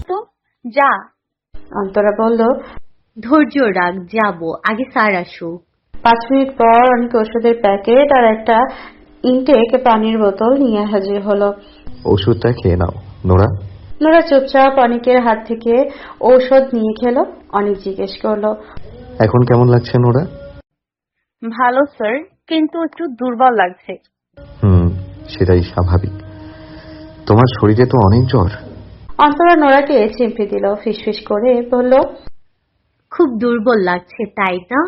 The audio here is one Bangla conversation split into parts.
তো যা। অন্তরা বলল, ধৈর্য রাখ, যাবো, আগে স্যার আসুক। 5 মিনিট পর অনেক ওষুধের প্যাকেট আর একটা ইনটেক পানির বোতল নিয়ে হাজির হলো। ওষুধটা খেয়ে নাও নোরা। নোরা চুপচাপ অনেকের হাত থেকে ঔষধ নিয়ে খেলো। অনেক জিজ্ঞেস করলো, এখন কেমন লাগছে নোরা? ভালো স্যার, কিন্তু একটু দুর্বল লাগছে। সেটাই স্বাভাবিক, তোমার শরীরে তো অনেক জ্বর। অন্তরা নোরাকে চিমটি দিল, ফিসফিস করে বলল, খুব দুর্বল লাগছে তাই না?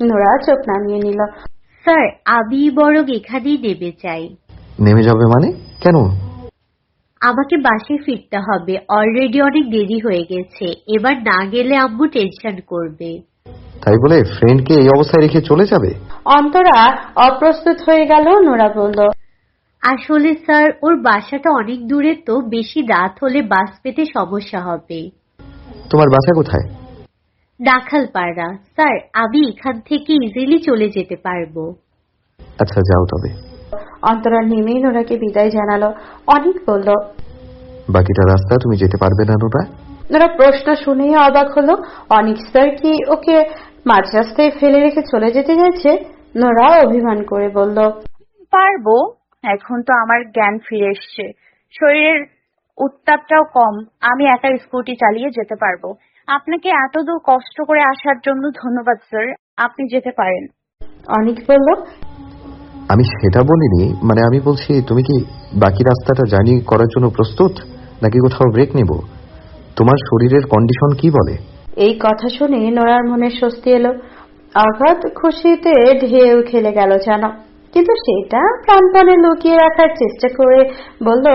নোরা চোখ নামিয়ে নিল। স্যার, আমি বরং এখানেই নেমে যাই। নেমে যাবে মানে? কেন? আমাকে বাসায় ফিরতে হবে, অলরেডি অনেক দেরি হয়ে গেছে। এবার না গেলে আম্মু টেনশন করবে। তাই বলে ফ্রেন্ডকে এই অবস্থায় রেখে চলে যাবে? অন্তরা অপ্রস্তুত হয়ে গেল। নোরা বলল, আসলে স্যার, ওর বাসাটা অনেক দূরে, তো বেশি রাত হলে বাস পেতে সমস্যা হবে। তোমার বাসা কোথায়? ডাখালপাড়া। স্যার, আমি এখান থেকে ইজিলি চলে যেতে পারবো। আচ্ছা যাও তবে। অন্তরা নেমেই নোরাকে বিদায় জানালো। অনেক বলল, বাকিটা রাস্তা তুমি যেতে পারবে না নোরা? নোরা প্রশ্ন শুনেই অবাক হলো। অনেক স্যার কি ওকে মাঝ রাস্তায় ফেলে রেখে চলে যেতে যাচ্ছে? নোরা অভিমান করে বলল, পারবো, এখন তো আমার জ্ঞান ফিরে এসছে, শরীরের উত্তাপটাও কম, আমি একা স্কুটি চালিয়ে যেতে পারবো। আপনাকে এত দূর কষ্ট করে আসার জন্য ধন্যবাদ স্যার, আপনি যেতে পারেন। অনেক বলল, আমি সেটা বলিনি, মানে আমি বলছি তুমি কি বাকি রাস্তাটা জার্নি করার জন্য প্রস্তুত, নাকি কোথাও ব্রেক নেব? তোমার শরীরের কন্ডিশন কি বলে? এই কথা শুনে নোরার মনে স্বস্তি এলো। অগাধ খুশিতে ঢেউ খেলে গেল যেন, কিন্তু সেটা প্রাণপণে লুকিয়ে রাখার চেষ্টা করে বলল,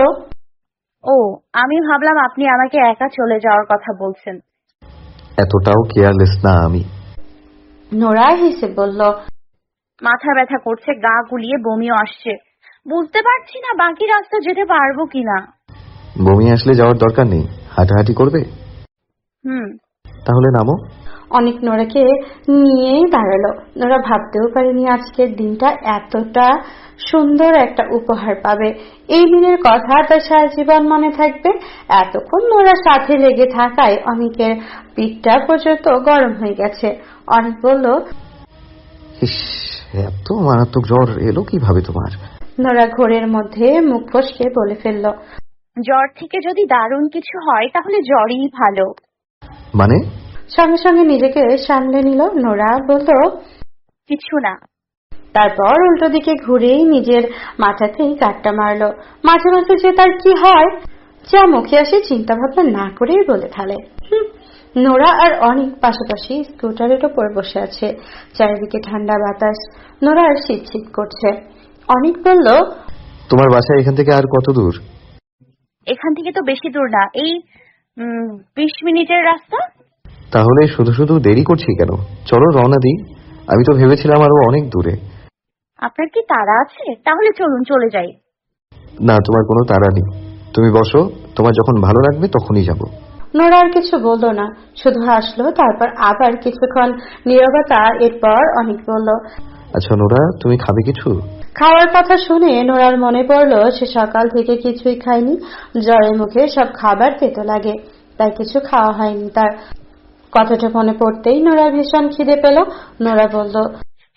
ও, আমি ভাবলাম আপনি আমাকে একা চলে যাওয়ার কথা বলছেন। এতটাও কেয়ারলেস না আমি। নোরা হেসে বলল, মাথা ব্যথা করছে, গা গুলিয়ে বমিও আসছে, বুঝতে পারছি না বাকি রাস্তা যেতে পারবো কিনা। বমি আসলে যাওয়ার দরকার নেই, হাঁটাহাঁটি করবে। তাহলে নামো। অনেক নোরাকে নিয়েই দাঁড়ালো। নোরা ভাবতেও পারেনি আজকের দিনটা এতটা সুন্দর একটা উপহার পাবে। এই দিনের কথা তার সারা জীবন মনে থাকবে। এতক্ষণ নোরার সাথে লেগে থাকায় অনেকের পিঠটা পর্যন্ত গরম হয়ে গেছে। অনেক বলল, এত মারাত্মক জ্বর এলো কিভাবে তোমার? নোরা ঘোরের মধ্যে মুখ ফসকে বলে ফেলল, জ্বর থেকে যদি দারুণ কিছু হয় তাহলে জ্বরই ভালো। মানে? সঙ্গে সঙ্গে নিজেকে সামলে নিল। নোরা বলল, কিছু না। তারপর উল্টো দিকে ঘুরেই নিজের মাথাতেই কাটটা মারল। মাঝে মাঝে যে তার কি হয়, যা মুখে আসে চিন্তা ভাবনা না করেই বলে ফেলে। নোরা আর অনেক পাশাপাশি স্কুটারের ওপর বসে আছে। চারিদিকে ঠান্ডা বাতাস, নোরার শীত করছে। অনেক বলল, তোমার বাসা এখান থেকে আর কত দূর? এখান থেকে তো বেশি দূর না, এই 20 মিনিটের রাস্তা। তাহলে শুধু শুধু দেরি করছি কেন? চলো রওনা দিই। আমি তো ভেবেছিলাম আরো অনেক দূরে। আপনার কি তাড়া আছে? তাহলে চলুন চলে যাই। না, তোমার কোনো তাড়া নেই, তুমি বসো, তোমার যখন ভালো লাগবে তখনই যাব। নোরা আর কিছু বলল না, শুধু হাসলো। তারপর আবার কিছুক্ষণ নীরবতা। এরপর অনেক বলল, আচ্ছা নোরা, তুমি খাবে কিছু? খাওয়ার কথা শুনে নোরার মনে পড়ল সে সকাল থেকে কিছুই খায়নি। জ্বরের মুখে সব খাবার তেতো লাগে, তাই কিছু খাওয়া হয়নি তার। কথাটা মনে পড়তেই নোরার ভীষণ খিদে পেল। নোরা বলল,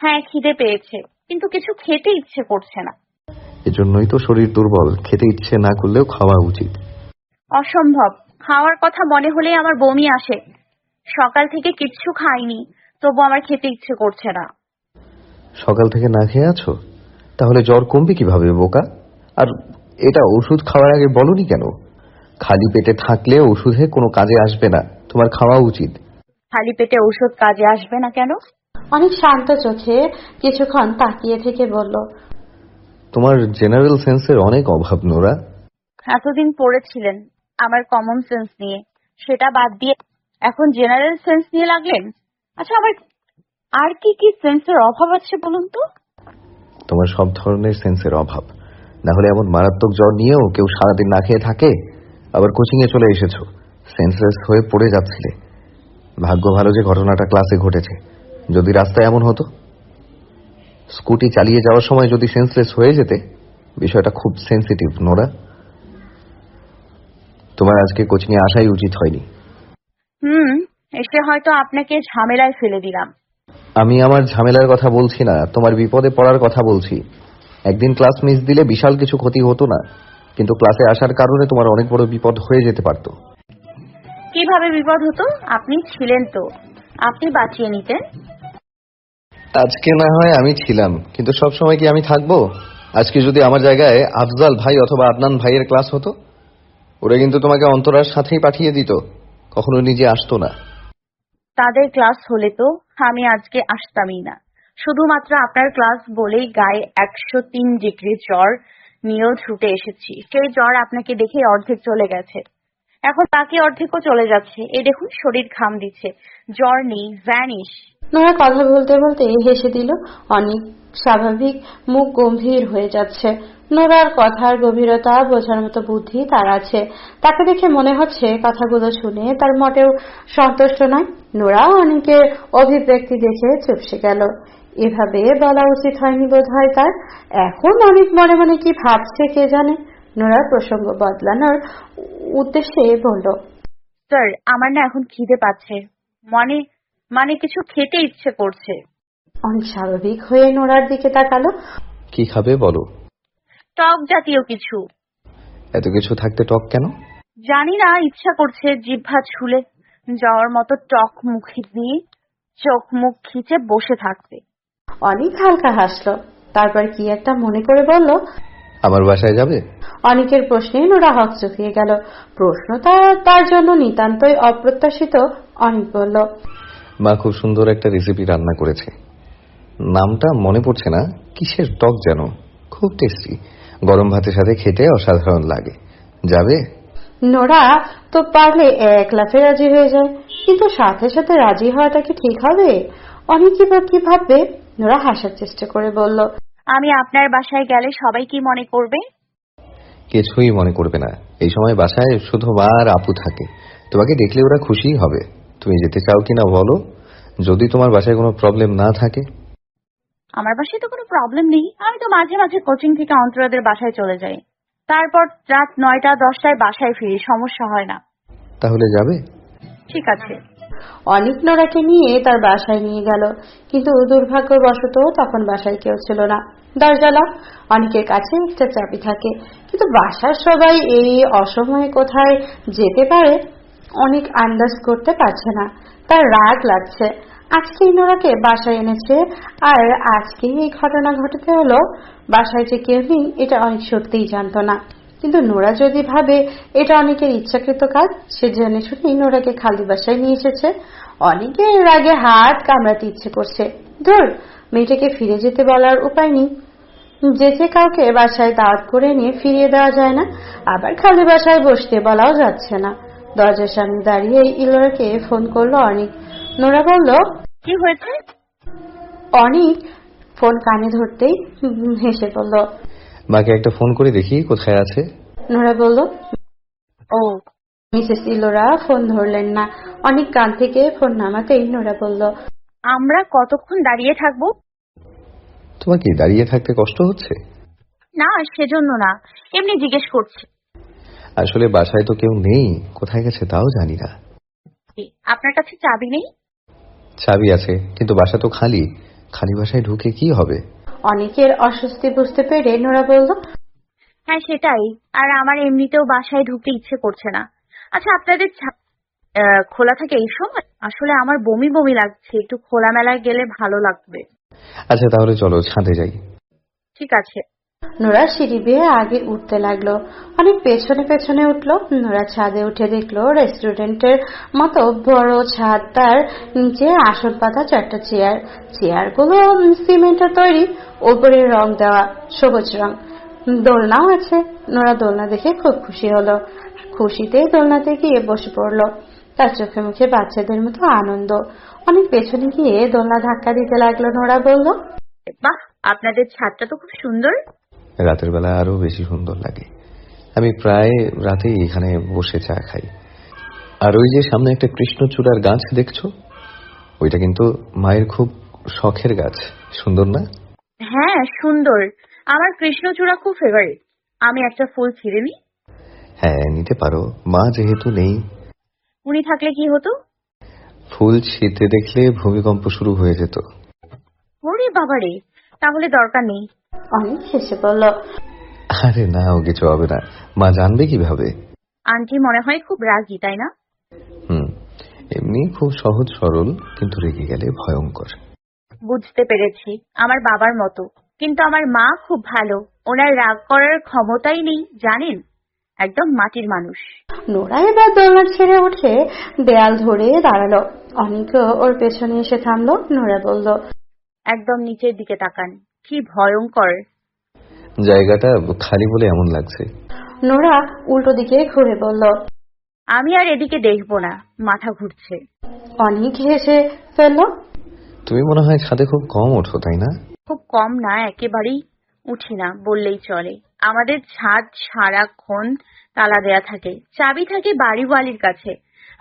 হ্যাঁ খিদে পেয়েছে, কিন্তু কিছু খেতে ইচ্ছে করছে না। এজন্যই তো শরীর দুর্বল, খেতে ইচ্ছে না করলেও খাওয়া উচিত। অসম্ভব, খাওয়ার কথা মনে হলেই আমার বমি আসে। সকাল থেকে কিচ্ছু খাইনি, তবু আমার খেতে ইচ্ছে করছে না। সকাল থেকে না খেয়ে আছো? তাহলে জ্বর কমবে কিভাবে বোকা? আর এটা ওষুধ খাওয়ার আগে বলনি কেন? খালি পেটে থাকলে ওষুধে কোনো কাজে আসবে না, তোমার খাওয়া উচিত। খালি পেটে ঔষধ কাজে আসবে না কেন? অনেক শান্ত চোখে কিছুক্ষণ তাকিয়ে থেকে বলল, তোমার জেনারেল সেন্সের অনেক অভাব নোরা। এতদিন পড়েছিলেন আমার কমন সেন্স নিয়ে, সেটা বাদ দিয়ে এখন জেনারেল সেন্স নিয়ে লাগলেন। আচ্ছা, আবার আর কি কি সেন্সের অভাব আছে বলুন তো? তোমার সব ধরনের সেন্সের অভাব, না হলে এমন মারাত্মক জ্বর নিয়েও কেউ সারাদিন না খেয়ে থাকে? আবার কোচিং এ চলে এসেছো, সেন্সলেস হয়ে পড়ে যাচ্ছিলে। ভাগ্য ভালো যে ঘটনাটা ক্লাসে ঘটেছে, যদি রাস্তায় এমন হতো, স্কুটি চালিয়ে যাওয়ার সময় যদি সেন্সলেস হয়ে যেতে, বিষয়টা খুব সেন্সিটিভ নোরা। তোমার আজকে কোচিংয়ে আসাই উচিত হয়নি। এসে হয়তো আপনাকে ঝামেলায় ফেলে দিলাম। আমি আমার ঝামেলার কথা বলছি না, তোমার বিপদে পড়ার কথা বলছি। একদিন ক্লাস মিস দিলে বিশাল কিছু ক্ষতি হতো না, কিন্তু ক্লাসে আসার কারণে তোমার অনেক বড় বিপদ হয়ে যেতে পারতো। কিভাবে বিপদ হতো? আপনি ছিলেন তো, আপনি বাঁচিয়ে নিতেন। আজকে না হয় আমি ছিলাম, কিন্তু সব সময় কি আমি থাকবো? আজকে যদি আমার জায়গায় আফজাল ভাই অথবা আদনান ভাইয়ের ক্লাস হতো, ওরা কিন্তু তোমাকে অন্তরার সাথেই পাঠিয়ে দিত, কখনো নিজে আসতো না। তাদের ক্লাস হলে তো আমি আজকে আসতামই না। শুধুমাত্র আপনার ক্লাস বলেই গায়ে 103 ডিগ্রি জ্বর নিয়েও ছুটে এসেছি। সেই জ্বর আপনাকে দেখে অর্ধেক চলে গেছে, এখন বাকি অর্ধেকও চলে যাচ্ছে। এই দেখুন, শরীর ঘাম দিচ্ছে, জ্বর নেই, ভ্যানিশ। নোরা কথা বলতে বলতে হেসে দিল। অনেক স্বাভাবিক, মুখ গম্ভীর হয়ে যাচ্ছে। নোরার কথার গভীরতা বোঝার মতো বুদ্ধি তার আছে। তাকে দেখে মনে হচ্ছে কথাগুলো শুনে তার মোটেও সন্তুষ্ট নয়। নোরা অনেকের অভিব্যক্তি দেখে চুপসে গেল। এভাবে বলা উচিত হয়নি বোধ হয় তার। এখন অনেক মনে মনে কি ভাবছে কে জানে। নোরার প্রসঙ্গ বদলানোর উদ্দেশ্যে বলল, স্যার, আমার না এখন খিদে পাচ্ছে, মানে মানে কিছু খেতে ইচ্ছে করছে। অনেক স্বাভাবিক হয়ে নোরার দিকে তাকালো। কি খাবে বলো? টক জাতীয় কিছু। এত কিছু থাকতে টক কেন? জানি না, ইচ্ছা করছে জিহ্বা ছুলে যাওয়ার মতো টক মুখে দিয়ে চোখ মুখ খিচে বসে থাকতে। অনেক হালকা হাসলো, তারপর কি একটা মনে করে বলল, আমার বাসায় যাবে? অনেকের প্রশ্নে নোরা হকচকিয়ে গেল। প্রশ্নটা তার জন্য নিতান্তই অপ্রত্যাশিত। অনেক বলল, মা খুব সুন্দর একটা রেসিপি রান্না করেছে, নামটা মনে পড়ছে না, কিসের টক যেন, খুব টেস্টি, গরম ভাতের সাথে খেতে অসাধারণ লাগে। যাবে? নোরা তো পারলে এক লাফে রাজি হয়ে যায়, কিন্তু সাথে সাথে রাজি হওয়াটা কি ঠিক হবে? অনেকে বা কি ভাববে? নোরা হাসার চেষ্টা করে বলল, আমি আপনার বাসায় গেলে সবাই কি মনে করবে? কিছুই মনে করবে না। এই সময় বাসায় শুধু মা আর আপু থাকে, তোমাকে দেখলে ওরা খুশিই হবে। তুমি যেতে চাও কিনা বলো, যদি তোমার বাসায় কোনো প্রবলেম না থাকে। আমার বাসায় তো কোনো প্রবলেম নেই, আমি তো মাঝে মাঝে কোচিং থেকে অন্তরাদের বাসায় চলে যাই, তারপর রাত 9টা-10টায় বাসায় ফিরি, সমস্যা হয় না। তাহলে যাবে? ঠিক আছে। অনেক নোরাকে নিয়ে তার বাসায় নিয়ে গেল, কিন্তু দুর্ভাগ্যবশত তখন বাসায় কেউ ছিল না। দরজালা। অনেকের কাছে একটা চাবি থাকে, কিন্তু বাসার সবাই এই অসময়ে কোথায় যেতে পারে অনেক আন্দাজ করতে পারছে না। তার রাগ লাগছে, আজকেই নোরাকে বাসায় এনেছে আর আজকেই এই ঘটনা ঘটাতে হলো। বাসায় যে কেউ নেই এটা অনেক সত্যিই জানতো না, কিন্তু নোরা যদি ভাবে এটা অনেকের ইচ্ছাকৃত কাজ, সে জেনে শুনেই নোরাকে খালি বাসায় নিয়ে এসেছে। অনেকের রাগে হাত কামড়াতে ইচ্ছে করছে। ধুর, মেয়েটাকে ফিরে যেতে বলার উপায় নেই। যে কাউকে বাসায় দাওয়াত করে নিয়ে ফিরিয়ে দেওয়া যায় না, আবার খালি বাসায় বসতে বলাও যাচ্ছে না। দরজার সামনে দাঁড়িয়ে ইলোরাকে ফোন করলো অনেক। নোরা বলল, কি হয়েছে? অনেক ফোন কানে ধরতেই হেসে বলল, মাকে একটা ফোন করে দেখি কোথায় আছে। নোরা বলল, ও। মিসেস ইলোরা ফোন ধরলেন না। অনেক কান থেকে ফোন নামাতেই নোরা বলল, আমরা কতক্ষণ দাঁড়িয়ে থাকবো? তোমার কি দাঁড়িয়ে থাকতে কষ্ট হচ্ছে? না, সেজন্য না, এমনি জিজ্ঞেস করছি। আসলে বাসায় তো কেউ নেই, কোথায় গেছে তাও জানি না। আপনার কাছে চাবি নেই? চাবি আছে, কিন্তু বাসা তো খালি, খালি বাসায় ঢুকে কি হবে? অনেকের অস্বস্তি বুঝতে পেরে নোরা বলল, হ্যাঁ সেটাই, আর আমার এমনিতেও বাসায় ঢুকতে ইচ্ছে করছে না। আচ্ছা, আপনাদের খোলা থাকে এই সময়? আসলে আমার বমি বমি লাগছে, একটু খোলামেলায় গেলে ভালো লাগবে। আচ্ছা তাহলে চলো ছাদে যাই। ঠিক আছে। নোরা সিঁড়ি বেয়ে আগে উঠতে লাগলো। অনেক পেছনে পেছনে উঠলো। নোরা ছাদে উঠে দেখলো রেস্টুরেন্টের মতো বড় ছাদ, তার নিচে আসন পাতা 4টা চেয়ার। চেয়ারগুলো সিমেন্টের তৈরি, উপরে রং দেওয়া সবুজ রং। দোলনাও আছে। নোরা দোলনা দেখে খুব খুশি হলো। খুশিতে দোলনাতে গিয়ে বসে পড়লো। তার চোখে মুখে বাচ্চাদের মতো আনন্দ। অনেক পেছনে গিয়ে দোলনা ধাক্কা দিতে লাগলো। নোরা বলল, বাহ, আপনাদের ছাদটা তো খুব সুন্দর। রাতের বেলা আরো বেশি সুন্দর লাগে। আমি প্রায় রাতেই এখানে বসে চা খাই। আর ওই যে সামনে একটা কৃষ্ণচূড়ার গাছ দেখছো, ওইটা কিন্তু মায়ের খুব শখের গাছ, সুন্দর না? হ্যাঁ সুন্দর, আমার কৃষ্ণচূড়া খুব ফেভারিট। আমি একটা ফুল ছিঁড়ে নিই? হ্যাঁ, নিতে পারো। মা যেহেতু নেই। উনি থাকলে কি হতো? ফুল ছিঁড়তে দেখলে ভূমিকম্প শুরু হয়ে যেত। ওরে বাবারে, তাহলে দরকার নেই। অনেক হেসে বলল। আরে না, ও কিছু হবে না। মা জানবে কিভাবে? আন্টি মনে হয় খুব রাগী, তাই না? হুম, এমনি খুব সহজ সরল, কিন্তু রেগে গেলে ভয়ঙ্কর। বুঝতে পেরেছি, আমার বাবার মতো। কিন্তু আমার মা খুব ভালো, ওনার রাগ করার ক্ষমতাই নেই, জানেন? একদম মাটির মানুষ। নোরা এবার দোলনা ছেড়ে উঠে দেয়াল ধরে দাঁড়ালো। অনেকও ওর পেছনে এসে থামলো। নোরা বলল, একদম নিচের দিকে তাকান, কি ভয়ঙ্কর। জায়গাটা খালি বলে এমন লাগছে। নোরা উল্টো দিকে ঘুরে বলল। আমি আর এদিকে দেখবো না, মাথা ঘুরছে। অনেক হেসে ফেললো। তুমি মনে হয় ছাদে খুব কম ওঠো, তাই না? খুব কম না, একেবারেই উঠি না বললেই চলে। আমাদের ছাদ সারাক্ষণ তালা দেয়া থাকে, চাবি থাকে বাড়িওয়ালির কাছে।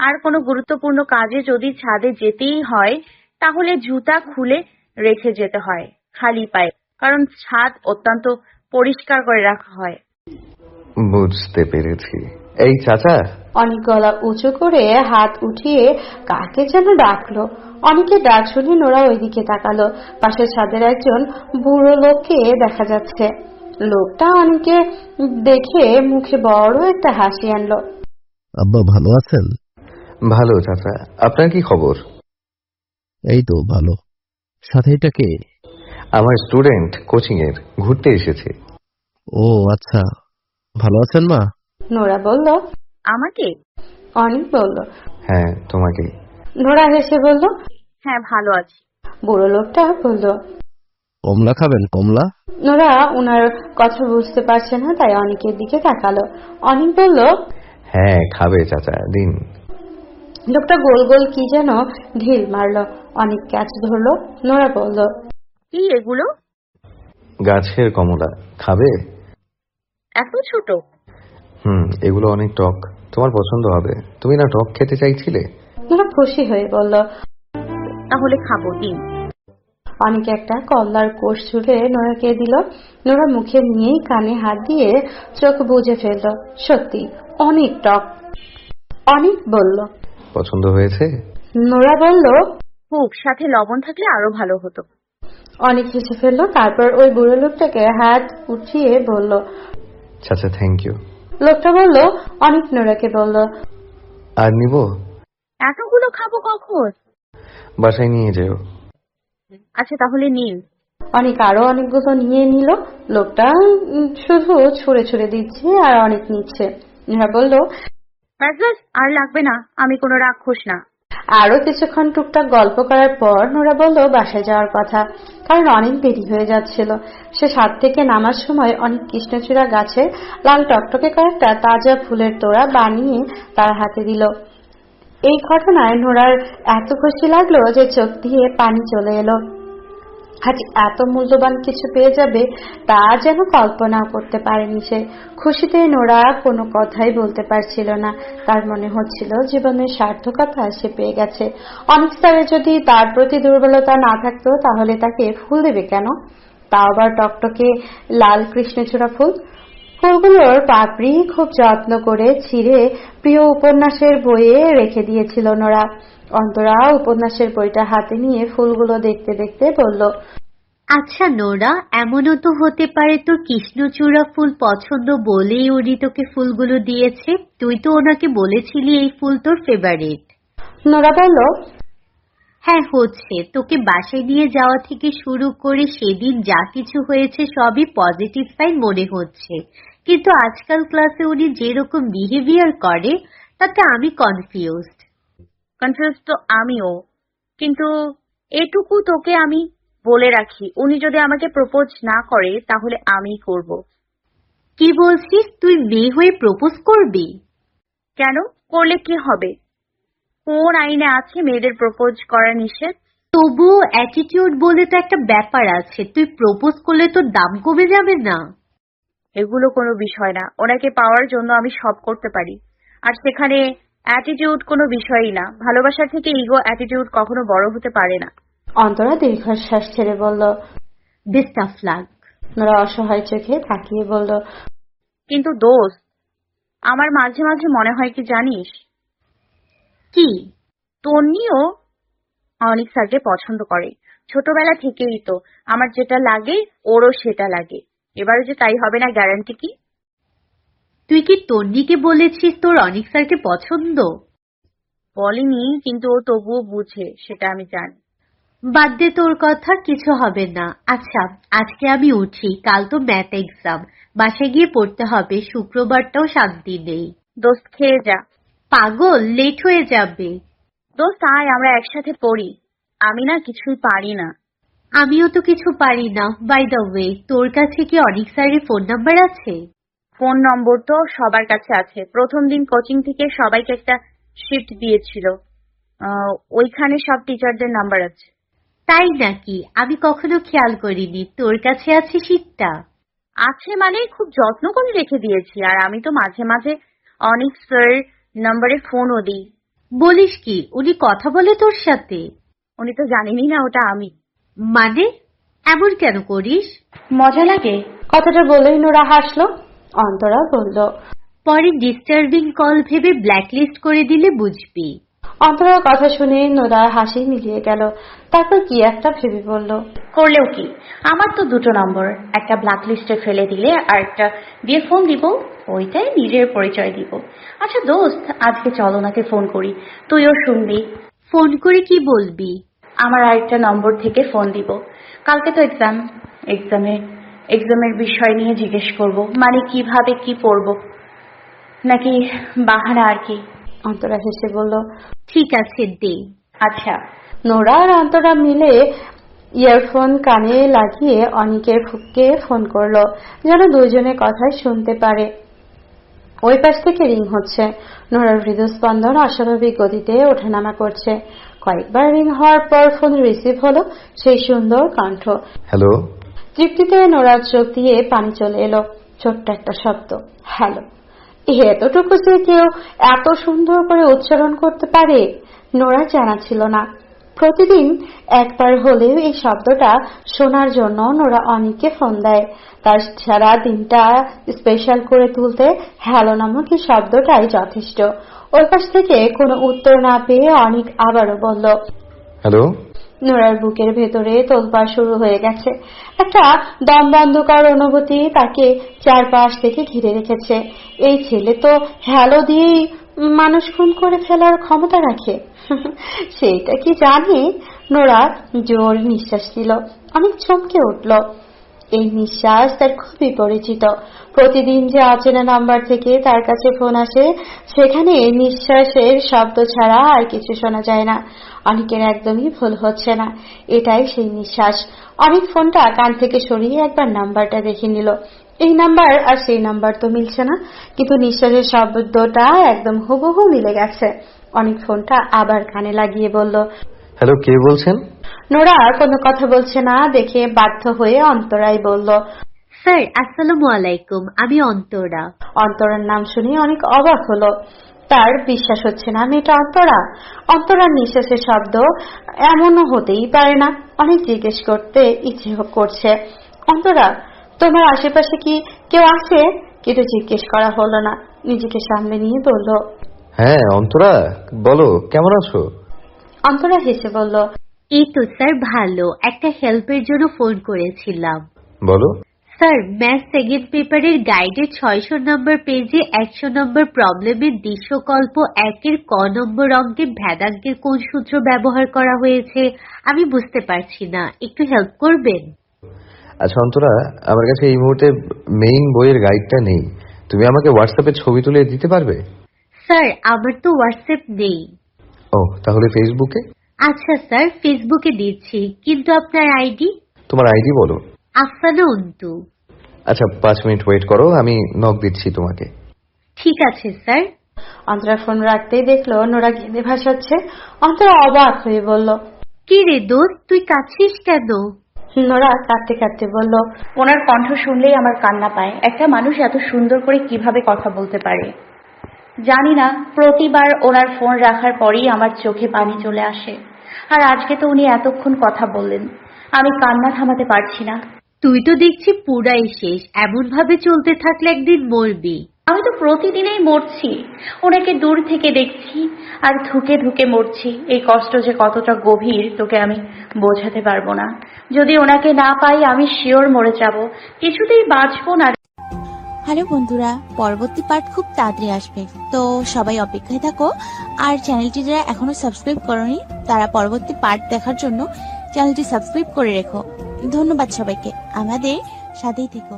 আর কোনো গুরুত্বপূর্ণ কাজে যদি ছাদে যেতেই হয়, তাহলে জুতা খুলে রেখে যেতে হয় খালি পায়ে, কারণ ছাদ অত্যন্ত পরিষ্কার করে রাখা হয়। বুঝতে পেরেছি। এই চাচা। অনেক গলা উঁচু করে হাত উঠিয়ে কাকে যেন ডাকলো। অনেকের ডাক শুনে নোরা ওইদিকে তাকালো। পাশের ছাদের একজন বুড়ো লোককে দেখা যাচ্ছে। লোকটা অনেকে দেখে মুখে বড় একটা হাসি আনলো। আব্বা ভালো আছেন? ভালো চাচা, আপনার কি খবর? এই তো ভালো। সাথে এটা কে? আমার স্টুডেন্ট, কোচিং এর, ঘুরতে এসেছে। ও আচ্ছা, ভালো আছেন মা? নোরা বলল। আমাকে? অনেক বলল। হ্যাঁ, তোমাকে। নোরা হেসে বলল, হ্যাঁ, ভালো আছি। বুড়ো লোকটা বলল। কমলা খাবেন? কমলা? নোরা উনার কথা বুঝতে পারছে না, তাই অনেকের দিকে তাকালো। অনেক বলল, হ্যাঁ খাবে চাচা, দিন। লোকটা গোল গোল কি যেন ঢিল মারলো। অনেক ক্যাচ ধরলো। নোরা বলল, কি এগুলো? গাছের কমলা, খাবে? এত ছোট? এগুলো অনেক টক, তোমার পছন্দ হবে। তুমি না টক খেতে চাইছিলে? নোরা খুশি হয়ে বলল, তাহলে খাবো, দিন। অনেক একটা কমলার কোষ ছুঁড়ে নোরাকে দিল। নোরা মুখে নিয়েই কানে হাত দিয়ে চোখ বুজে ফেলল। সত্যি অনেক টক। অনেক বলল। পছন্দ হয়েছে? নোরা বলল, খুব, সাথে লবণ থাকলে আরো ভালো হতো। অনেক হেসে ফেললো। তারপর ওই বুড়ো লোকটাকে হাত উঠিয়ে বলল। চাচা থ্যাংক ইউ। লোকটা বলল। অনেক নোরাকে বলল, আর নিব? এতগুলো খাবো কখন? বাসায় নিয়ে যেও। আচ্ছা, তাহলে নিন। অনেক আরো অনেকগুলো নিয়ে নিল। লোকটা শুধু ছুঁড়ে ছুঁড়ে দিচ্ছে আর অনেক নিচ্ছে। নোরা বলল, ব্যাস, আর লাগবে না, আমি কোনো রাক্ষস না। আরো কিছুক্ষণ টুকটাক গল্প করার পর নোরা বলল বাসায় যাওয়ার কথা, কারণ অনেক দেরি হয়ে যাচ্ছিল। সে ছাদ থেকে নামার সময় অনেক কৃষ্ণচূড়া গাছে লাল টকটকে কয়েকটা তাজা ফুলের তোড়া বানিয়ে তার হাতে দিল। এই ঘটনায় নোরার এত খুশি লাগলো যে চোখ দিয়ে পানি চলে এলো। আজ এত মূল্যবান কিছু পেয়ে যাবে তা যেন কল্পনা করতে পারেনি সে। খুশিতে নোরা কোনো কথাই বলতে পারছিল না। তার মনে হচ্ছিল জীবনের সার্থকতা সে পেয়ে গেছে। অনেক স্তরে যদি তার প্রতি দুর্বলতা না থাকতো তাহলে তাকে ফুল দেবে কেন, তাও আবার টকটকে লাল কৃষ্ণচূড়া ফুল। ফুলগুলোর পাপড়ি খুব যত্ন করে ছিঁড়ে প্রিয় উপন্যাসের বইয়ে রেখে দিয়েছিল নোরা। অন্তরা উপন্যাসের বইটা হাতে নিয়ে ফুলগুলো দেখতে দেখতে বলল, আচ্ছা নোরা, এমনও তো হতে পারে তোর কৃষ্ণচূড়া ফুল পছন্দ বলেই উনি তোকে ফুলগুলো দিয়েছে। তুই তো ওনাকে বলেছিলি এই ফুল তোর ফেভারিট। নোরা বলল, হ্যাঁ হচ্ছে, তোকে বাসায় নিয়ে যাওয়া থেকে শুরু করে সেদিন যা কিছু হয়েছে সবই পজিটিভ সাইন মনে হচ্ছে, কিন্তু আজকাল ক্লাসে উনি যেরকম বিহেভিয়ার করে তাতে আমি কনফিউজড তো আমিও, কিন্তু এটুকু তোকে আমি বলে রাখি, উনি যদি আমাকে প্রপোজ না করে তাহলে আমি করব। কি বলছিস? তুই মেয়ে হয়ে প্রপোজ করবি? কেন? করলে কি হবে? কোন আইনে আছে মেয়েদের প্রপোজ করা নিষেধ? তবুও অ্যাটিটিউড বলে তো একটা ব্যাপার আছে, তুই প্রপোজ করলে তোর দাম কমে যাবে না? এগুলো কোনো বিষয় না, ওনাকে পাওয়ার জন্য আমি সব করতে পারি। আর সেখানে অ্যাটিটিউড কোনো বিষয়ই না। ভালোবাসার থেকে ইগো অ্যাটিটিউড কখনো বড় হতে পারে না। অন্তরা দীর্ঘশ্বাস ছেড়ে বলল, বেস্ট অফ লাক। নোরা অসহায় চোখে তাকিয়ে বলল, কিন্তু দোস্ত, আমার মাঝে মাঝে মনে হয় কি জানিস, কি? তন্নিও অনেক স্যারকে পছন্দ করে। ছোটবেলা থেকেই তো আমার যেটা লাগে ওরও সেটা লাগে। এবারে যে তাই হবে না গ্যারান্টি কি? তুই কি তন্নিকে বলেছিস তোর অনিক স্যারকে পছন্দ? বলিনি, কিন্তু ও তবুও বুঝে, সেটা আমি জানি। বাদ দে তোর কথা, কিছু হবে না। আচ্ছা, আজকে আমি উঠি, কাল তো ম্যাথ এক্সাম, বাসায় গিয়ে পড়তে হবে, শুক্রবারটাও শান্তি নেই। দোস্ত খেয়ে যা। পাগল, লেট হয়ে যাবে। দোস্ত আয়, আমরা একসাথে পড়ি। আমি না কিছুই পারি না। আমিও তো কিছু পারি না। বাই দ্য ওয়ে, তোর কাছে কি অনিক স্যারের ফোন নাম্বার আছে? ফোন নম্বর তো সবার কাছে আছে। প্রথম দিন কোচিং থেকে সবাইকে একটা শিট দিয়েছিল, ওইখানে সব টিচারদের নাম্বার আছে। তাই নাকি? আমি কখনো খেয়াল করিনি। তোর কাছে আছে শীটটা? আছে মানে খুব যত্ন করে রেখে দিয়েছি। আর আমি তো মাঝে মাঝে অনিক স্যার নাম্বারে ফোনও দিই। বলিস কি, উনি কথা বলে তোর সাথে? উনি তো জানেনই না ওটা আমি। মানে এমন কেন করিস? মজা লাগে। কথাটা বলেই নোরা হাসলো। অন্তরা বলল, পরে ডিস্টার্বিং কল ভেবে ব্ল্যাকলিস্ট করে দিলে বুঝবি। অন্তরার কথা শুনে নোরা হাসি মিলিয়ে গেল। তারপর কি একটা ভেবে বলল, করলেও কি, আমার তো দুটো নম্বর, একটা ব্ল্যাক লিস্টে ফেলে দিলে আর একটা দিয়ে ফোন দিব, ওইটাই নিজের পরিচয় দিব। আচ্ছা দোস্ত, আজকে চল ওনাকে ফোন করি, তুইও শুনবি। ফোন করে কি বলবি? আমার আরেকটা নম্বর থেকে ফোন দিব। কালকে তো এক্সামের বিষয় নিয়ে জিজ্ঞেস করব, মানে কিভাবে কি পড়ব, নাকি বাহানা আর কি। অন্তরা হেসে বলল, ঠিক আছে, দে। আচ্ছা। নোরা আর অন্তরা মিলে ইয়ারফোন কানে লাগিয়ে অনিকের ফুককে ফোন করলো, যেন দুইজনের কথাই শুনতে পারে। ওই পাশ থেকে রিং হচ্ছে। নোরার হৃদস্পন্দন অস্বাভাবিক গতিতে ওঠানামা করছে। কয়েকবার রিং হওয়ার পর ফোন রিসিভ হলো সেই সুন্দর কণ্ঠ। হ্যালো। তৃপ্তিতে নোরার চোখ দিয়ে পানি চলে এলো। ছোট্ট একটা শব্দ, হ্যালো। এতটুকু যে কেউ এত সুন্দর করে উচ্চারণ করতে পারে নোরা জানা ছিল না। প্রতিদিন একবার হলেও এই শব্দটা শোনার জন্য নোরা অনিককে ফোন দেয়। তার সারা দিনটা স্পেশাল করে তুলতে হ্যালো নামক এই শব্দটাই যথেষ্ট। ওই পাশ থেকে কোনো উত্তর না পেয়ে অনিক আবারও বলল, হ্যালো। নোরার বুকের ভেতরে তোলপাড় শুরু হয়ে গেছে। একটা দম বন্ধকর অনুভূতি তাকে চারপাশ থেকে ঘিরে রেখেছে। এই ছেলে তো হ্যালো দিয়েই মানুষ খুন করে ফেলার ক্ষমতা রাখে। সেইটা কি জানে? নোরা জোর নিঃশ্বাস দিল। অনেক চমকে উঠল। এই নিঃশ্বাস তার খুবই পরিচিত। প্রতিদিন যে অচেনা নাম্বার থেকে তার কাছে ফোন আসে, সেখানে নিঃশ্বাসের শব্দ ছাড়া আর কিছু শোনা যায় না। অনেকের একদমই ভুল হচ্ছে না, এটাই সেই নিঃশ্বাস। অনেক ফোনটা কান থেকে সরিয়ে একবার নাম্বারটা দেখে নিল। এই নাম্বার আর সেই নাম্বার তো মিলছে না, কিন্তু নিঃশ্বাসের শব্দটা একদম হুবহু মিলে গেছে। অনেক ফোনটা আবার কানে লাগিয়ে বলল, হ্যালো, কে বলছেন? নোরা আর কোনো কথা বলছে না দেখে বাধ্য হয়ে অন্তরাই বলল, স্যার আসসালামু আলাইকুম, আমি অন্তরা। অন্তরার নাম শুনে অনেক অবাক হলো। তার বিশ্বাস হচ্ছে না মেয়েটা অন্তরা। অন্তরার নিঃশ্বাসের শব্দ এমনও হতেই পারে না। অনেক জিজ্ঞেস করতে ইচ্ছে করছে, অন্তরা তোমার আশেপাশে কি কেউ আছে? কিন্তু জিজ্ঞেস করা হলো না। নিজেকে সামনে নিয়ে বলল, হ্যাঁ অন্তরা, বলো কেমন আছো? অন্তরা হেসে বলল, এই তো স্যার ভালো, একটা হেল্পের জন্য ফোন করেছিলাম। বলো। স্যার, ম্যাথ সেকেন্ড পেপারের গাইডের 600 নম্বর পেজে 100 নম্বর প্রবলেমের দৃশ্যকল্প 1-এর ক নম্বর অঙ্কে ভেদাঙ্কের কোন সূত্র ব্যবহার করা হয়েছে আমি বুঝতে পারছি না, একটু হেল্প করবেন? আচ্ছা অন্তরা, আমার কাছে এই মুহূর্তে মেইন বইয়ের গাইডটা নেই, তুমি আমাকে হোয়াটসঅ্যাপে ছবি তুলে দিতে পারবে? স্যার, আমার তো হোয়াটসঅ্যাপ নেই। ও, তাহলে ফেসবুকে? আচ্ছা স্যার, ফেসবুকে দিচ্ছি, কিন্তু আপনার আইডি? তোমার আইডি বলো। আফসানা অন্তু। আচ্ছা 5 মিনিট ওয়েট করো, আমি নক দিচ্ছি তোমাকে। ঠিক আছে স্যার। অন্তরা ফোন রাখতেই দেখলো নোরা কেঁদে ভাসাচ্ছে। অন্তরা অবাক হয়ে বলল, কি রে দোস্ত, তুই কাঁদছিস কেন? নোরা কাঁদতে কাঁদতে বলল, ওনার কণ্ঠ শুনলেই আমার কান্না পায়। একটা মানুষ এত সুন্দর করে কিভাবে কথা বলতে পারে জানি না। প্রতিবার ওনার ফোন রাখার পরেই আমার চোখে পানি চলে আসে। আর আজকে তো উনি এতক্ষণ কথা বললেন, আমি কান্না থামাতে পারছি না। তুই তো দেখছি পুরাই শেষ, এমন ভাবে চলতে থাকলে একদিন মরবি। আমি তো প্রতিদিনই মরছি, ওনাকে দূর থেকে দেখছি আর ধুকে ধুকে মরছি। এই কষ্ট যে কতটা গভীর তোকে আমি বোঝাতে পারবো না। যদি ওনাকে না পাই আমি শিওর মরে যাব, কিছুতেই বাঁচবো না। হ্যালো বন্ধুরা, পরবর্তী পার্ট খুব তাড়াতাড়ি আসবে, তো সবাই অপেক্ষায় থাকো। আর চ্যানেলটি যারা এখনো সাবস্ক্রাইব করনি তারা পরবর্তী পার্ট দেখার জন্য চ্যানেলটি সাবস্ক্রাইব করে রেখো। ধন্যবাদ সবাইকে, আমাদের সাথেই থেকো।